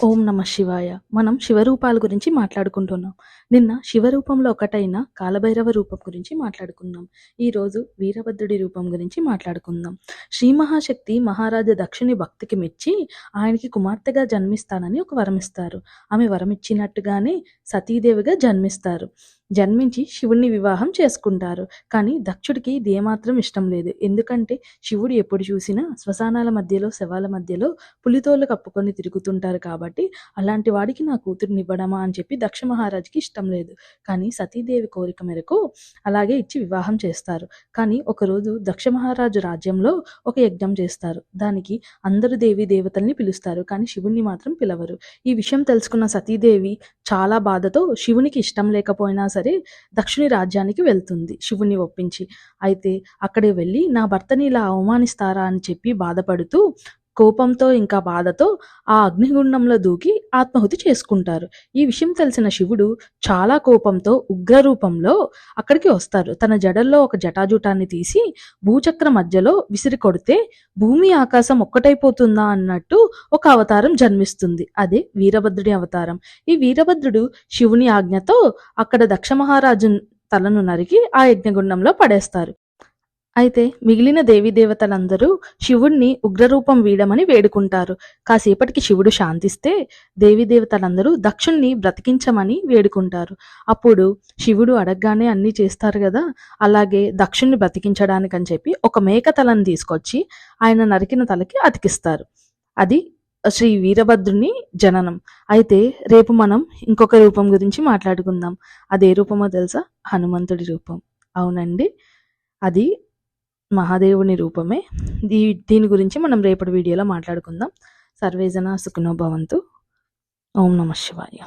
ఓం నమ శివాయ. మనం శివరూపాల గురించి మాట్లాడుకుంటున్నాం. నిన్న శివరూపంలో ఒకటైన కాలభైరవ రూపం గురించి మాట్లాడుకున్నాం. ఈరోజు వీరభద్రుడి రూపం గురించి మాట్లాడుకుందాం. శ్రీ మహాశక్తి మహారాజా దక్షుని భక్తికి మెచ్చి ఆయనకి కుమార్తెగా జన్మిస్తానని ఒక వరమిస్తారు. ఆమె వరమిచ్చినట్టుగానే సతీదేవిగా జన్మిస్తారు. జన్మించి శివుణ్ణి వివాహం చేసుకుంటారు. కానీ దక్షుడికి ఇది ఏమాత్రం ఇష్టం లేదు. ఎందుకంటే శివుడు ఎప్పుడు చూసినా శ్మశానాల మధ్యలో, శవాల మధ్యలో పులితోలు కప్పుకొని తిరుగుతుంటారు కాబట్టి అలాంటి వాడికి నా కూతుర్ని ఇవ్వడమా అని చెప్పి దక్ష మహారాజుకి ఇష్టం లేదు. కానీ సతీదేవి కోరిక మేరకు అలాగే ఇచ్చి వివాహం చేస్తారు. కానీ ఒకరోజు దక్ష మహారాజు రాజ్యంలో ఒక యజ్ఞం చేస్తారు. దానికి అందరు దేవీ దేవతల్ని పిలుస్తారు, కానీ శివుణ్ణి మాత్రం పిలవరు. ఈ విషయం తెలుసుకున్న సతీదేవి చాలా బాధతో శివునికి ఇష్టం లేకపోయినా సరే దక్షుని రాజ్యానికి వెళ్తుంది శివుణ్ణి ఒప్పించి. అయితే అక్కడే వెళ్ళి నా భర్తని ఇలా అవమానిస్తారా అని చెప్పి బాధపడుతూ, కోపంతో ఇంకా బాధతో ఆ అగ్నిగుండంలో దూకి ఆత్మాహుతి చేసుకుంటారు. ఈ విషయం తెలిసిన శివుడు చాలా కోపంతో ఉగ్రరూపంలో అక్కడికి వస్తారు. తన జడల్లో ఒక జటాజుటాన్ని తీసి భూచక్ర మధ్యలో విసిరి కొడితే భూమి ఆకాశం ఒక్కటైపోతుందా అన్నట్టు ఒక అవతారం జన్మిస్తుంది. అదే వీరభద్రుడి అవతారం. ఈ వీరభద్రుడు శివుని ఆజ్ఞతో అక్కడ దక్ష మహారాజు తలను నరికి ఆ యజ్ఞగుండంలో పడేస్తారు. అయితే మిగిలిన దేవతలందరూ శివుణ్ణి ఉగ్రరూపం వీడమని వేడుకుంటారు. కాసేపటికి శివుడు శాంతిస్తే దేవతలందరూ దక్షుణ్ణి బ్రతికించమని వేడుకుంటారు. అప్పుడు శివుడు అడగగానే అన్నీ చేస్తారు కదా, అలాగే దక్షుణ్ణి బ్రతికించడానికని చెప్పి ఒక మేక తలను తీసుకొచ్చి ఆయన నరికిన తలకి అతికిస్తారు. అది శ్రీ వీరభద్రుని జననం. అయితే రేపు మనం ఇంకొక రూపం గురించి మాట్లాడుకుందాం. అదే రూపమో తెలుసా? హనుమంతుడి రూపం. అవునండి, అది మహాదేవుని రూపమే. దీని గురించి మనం రేపటి వీడియోలో మాట్లాడుకుందాం. సర్వేజన సుఖినో భవంతు. ఓం నమ శివాయ.